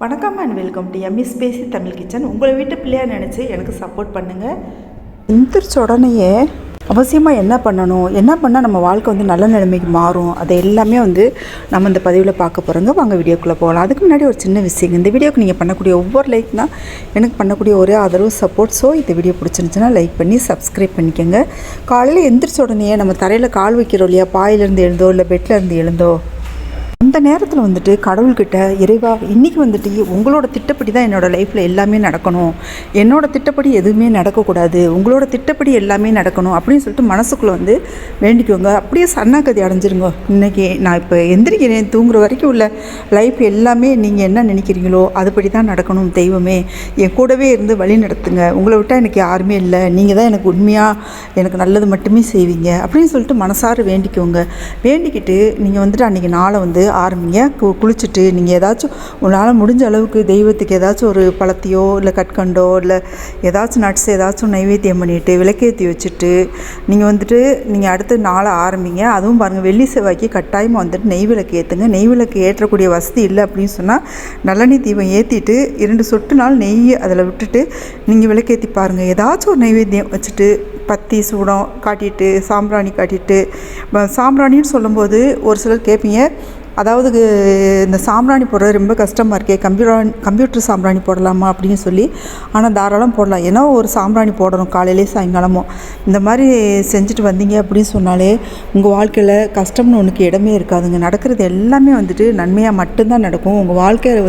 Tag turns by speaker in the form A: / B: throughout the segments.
A: வணக்கம் and welcome to MS பேசி Tamil kitchen. உங்களை வீட்டு பிள்ளையாக நினச்சி எனக்கு சப்போர்ட் பண்ணுங்கள். எந்திரிச்ச உடனேயே அவசியமாக என்ன பண்ணால் நம்ம வாழ்க்கை நல்ல நிலைமைக்கு மாறும், அதை எல்லாமே நம்ம இந்த பதிவில் பார்க்க போகிறோங்க. வாங்க வீடியோக்குள்ளே போகலாம். அதுக்கு முன்னாடி ஒரு சின்ன விஷயங்க, இந்த வீடியோக்கு நீங்கள் பண்ணக்கூடிய ஒவ்வொரு லைக் தான் எனக்கு பண்ணக்கூடிய ஒரே ஆதரவு சப்போர்ட். ஸோ இந்த வீடியோ பிடிச்சிருந்துச்சுன்னா லைக் பண்ணி சப்ஸ்கிரைப் பண்ணிக்கோங்க. காலையில் எந்திரிச்ச உடனே நம்ம தரையில் கால் வைக்கிறோம் இல்லையா, பாயிலேருந்து எழுந்தோ இல்லை பெட்டில் இருந்து எழுந்தோ, அந்த நேரத்தில் கடவுள்கிட்ட இறைவா இன்னைக்கு உங்களோட திட்டப்படி தான் என்னோடய லைஃப்பில் எல்லாமே நடக்கணும், என்னோடய திட்டப்படி எதுவுமே நடக்கக்கூடாது, உங்களோட திட்டப்படி எல்லாமே நடக்கணும் அப்படின்னு சொல்லிட்டு மனசுக்குள்ளே வேண்டிக்குவோங்க. அப்படியே சரணாகதி அடைஞ்சிருங்க. இன்றைக்கி நான் இப்போ எந்திரிக்கிறேன், தூங்குற வரைக்கும் உள்ள லைஃப் எல்லாமே நீங்கள் என்ன நினைக்கிறீங்களோ அதுபடி தான் நடக்கணும். தெய்வமே என் கூடவே இருந்து வழி நடத்துங்க, உங்களை விட்டால் எனக்கு யாருமே இல்லை, நீங்கள் தான் எனக்கு உண்மையாக எனக்கு நல்லது மட்டுமே செய்வீங்க அப்படின்னு சொல்லிட்டு மனசார வேண்டிக்குவோங்க. வேண்டிக்கிட்டு நீங்கள் அன்றைக்கி நாளை ஆரம்பிங்க. குளிச்சுட்டு நீங்கள் ஏதாச்சும் உங்களால் முடிஞ்ச அளவுக்கு தெய்வத்துக்கு ஏதாச்சும் ஒரு பழத்தையோ இல்லை கற்கண்டோ இல்லை ஏதாச்சும் நட்ஸ் ஏதாச்சும் நைவேத்தியம் பண்ணிவிட்டு விளக்கேற்றி வச்சுட்டு நீங்கள் அடுத்த நாளை ஆரம்பிங்க. அதுவும் பாருங்கள், வெள்ளி செவ்வாய்க்கு கட்டாயமாக நெய் விளக்கு ஏற்றுங்க. நெய் விளக்கு ஏற்றக்கூடிய வசதி இல்லை அப்படின்னு சொன்னால் நல்லெண்ணெய் தீபம் ஏற்றிட்டு 2 சொட்டு நாள் நெய் அதில் விட்டுட்டு நீங்கள் விளக்கேற்றி பாருங்கள். ஏதாச்சும் ஒரு நைவேத்தியம் வச்சுட்டு பத்தி சூடம் காட்டிட்டு சாம்பிராணி காட்டிட்டு, சாம்பிராணின்னு சொல்லும்போது ஒரு சிலர் கேட்பீங்க, அதாவது இந்த சாம்பிராணி போடுறது ரொம்ப கஷ்டமாக இருக்கே, கம்ப்யூட்டர் சாம்பிராணி போடலாமா அப்படின்னு சொல்லி. ஆனால் தாராளம் போடலாம். ஏன்னா ஒரு சாம்பிராணி போடணும் காலையிலே சாயங்காலமும். இந்த மாதிரி செஞ்சுட்டு வந்தீங்க அப்படின்னு சொன்னாலே உங்கள் வாழ்க்கையில் கஷ்டம்னு ஒன்றுக்கு இடமே இருக்காதுங்க. நடக்கிறது எல்லாமே நன்மையாக மட்டும்தான் நடக்கும். உங்கள் வாழ்க்கையில்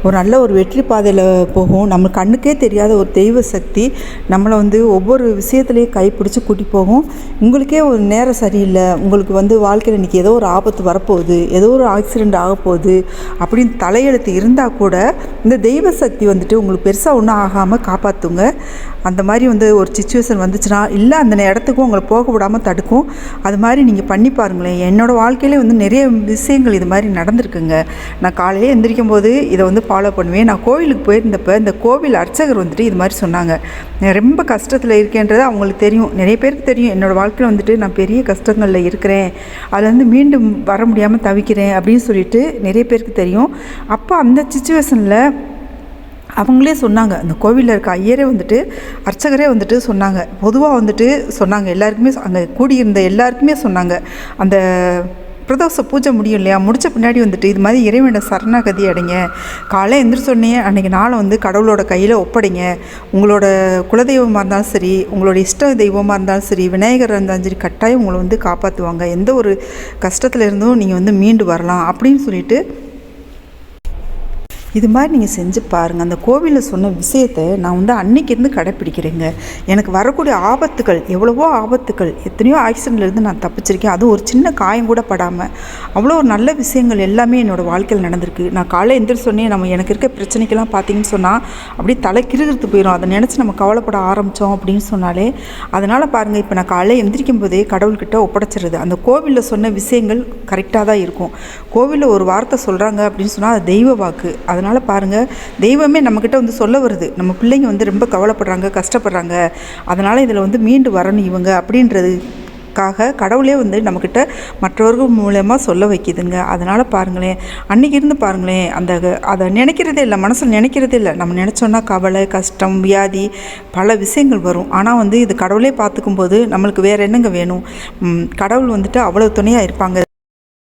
A: ஒரு நல்ல ஒரு வெற்றி பாதையில் போகும். நம்ம கண்ணுக்கே தெரியாத ஒரு தெய்வ சக்தி நம்மளை ஒவ்வொரு விஷயத்துலேயும் கைப்பிடிச்சி கூட்டி போகும். உங்களுக்கே ஒரு நேரம் சரியில்லை, உங்களுக்கு வாழ்க்கையில் இன்றைக்கி ஏதோ ஒரு ஆபத்து வரப்போகுது, ஏதோ ஒரு ஆக்சிடெண்ட் ஆக போகுது அப்படின்னு தலையெழுத்து இருந்தால் கூட இந்த தெய்வ சக்தி உங்களுக்கு பெருசாக ஒன்றும் ஆகாமல் காப்பாற்றுங்க. அந்த மாதிரி ஒரு சிச்சுவேஷன் வந்துச்சுன்னா இல்லை அந்த இடத்துக்கும் உங்களை போக விடாமல் தடுக்கும். அது மாதிரி நீங்கள் பண்ணி பாருங்களேன். என்னோடய வாழ்க்கையிலே நிறைய விஷயங்கள் இது மாதிரி நடந்திருக்குங்க. நான் காலையிலே எந்திரிக்கும் போது இதை ஃபாலோ பண்ணுவேன். நான் கோவிலுக்கு போயிருந்தப்போ இந்த கோவில் அர்ச்சகர் இது மாதிரி சொன்னாங்க, நான் ரொம்ப கஷ்டத்தில் இருக்கேன்றது அவங்களுக்கு தெரியும், நிறைய பேருக்கு தெரியும். என்னோடய வாழ்க்கையில் நான் பெரிய கஷ்டங்களில் இருக்கிறேன், அதில் மீண்டும் வர முடியாமல் தவிக்கிறேன் அப்படின்னு சொல்லிட்டு நிறைய பேருக்கு தெரியும். அப்போ அந்த சிச்சுவேஷனில் அவங்களே சொன்னாங்க, அந்த கோவிலில் இருக்க ஐயரே அர்ச்சகரே சொன்னாங்க, பொதுவாக சொன்னாங்க, எல்லாருக்குமே அங்கே கூடியிருந்த எல்லாருக்குமே சொன்னாங்க, அந்த பிரதோஷ பூஜை முடியும் இல்லையா, முடித்த பின்னாடி இது மாதிரி இறைவனை சரணாகதி அடைங்க, காலை எந்திரிச்சோடனே அன்றைக்கி நாளை கடவுளோட கையில் ஒப்படைங்க. உங்களோட குலதெய்வமாக இருந்தாலும் சரி, உங்களோட இஷ்ட தெய்வமாக இருந்தாலும் சரி, விநாயகராக இருந்தாலும் சரி, கட்டாயம் உங்களை காப்பாற்றுவாங்க. எந்த ஒரு கஷ்டத்தில் இருந்தும் நீங்கள் மீண்டு வரலாம் அப்படின்னு சொல்லிட்டு இது மாதிரி நீங்கள் செஞ்சு பாருங்கள். அந்த கோவிலில் சொன்ன விஷயத்தை நான் அன்னைக்கிருந்து கடைப்பிடிக்கிறேங்க. எனக்கு வரக்கூடிய ஆபத்துகள், எவ்வளவோ ஆபத்துகள், எத்தனையோ ஆக்சிடென்ட்லேருந்து நான் தப்பிச்சிருக்கேன். அதுவும் ஒரு சின்ன காயம் கூட படாமல் அவ்வளோ ஒரு நல்ல விஷயங்கள் எல்லாமே என்னோடய வாழ்க்கையில் நடந்திருக்கு. நான் காலை எந்திரிச்சு சொன்னேன், நம்ம எனக்கு இருக்க பிரச்சனைக்கெல்லாம் பார்த்தீங்கன்னு சொன்னால் அப்படியே தலை கிறுகிறுத்து போயிடும். அதை நினச்சி நம்ம கவலைப்பட ஆரம்பித்தோம் அப்படின்னு சொன்னாலே. அதனால் பாருங்கள், இப்போ நான் காலை எந்திரிக்கும் போதே கடவுள்கிட்ட ஒப்படைச்சிருது. அந்த கோவிலில் சொன்ன விஷயங்கள் கரெக்டாக தான் இருக்கும். கோவிலில் ஒரு வார்த்தை சொல்கிறாங்க அப்படின்னு சொன்னால் அது தெய்வ வாக்கு. அதனால் பாருங்கள், தெய்வமே நம்மக்கிட்ட சொல்ல வருது, நம்ம பிள்ளைங்க ரொம்ப கவலைப்படுறாங்க, கஷ்டப்படுறாங்க, அதனால் இதில் மீண்டு வரணும் இவங்க அப்படின்றதுக்காக கடவுளே நம்மக்கிட்ட மற்றவர்கள் மூலமாக சொல்ல வைக்கிதுங்க. அதனால் பாருங்களேன், அன்றைக்கி இருந்து பாருங்களேன், அதை நினைக்கிறதே இல்லை, மனசில் நினைக்கிறதே இல்லை. நம்ம நினச்சோன்னா கவலை, கஷ்டம், வியாதி, பல விஷயங்கள் வரும். ஆனால் இது கடவுளே பார்த்துக்கும்போது நம்மளுக்கு வேறு என்னங்க வேணும். கடவுள் அவ்வளோ துணையாக இருப்பாங்க.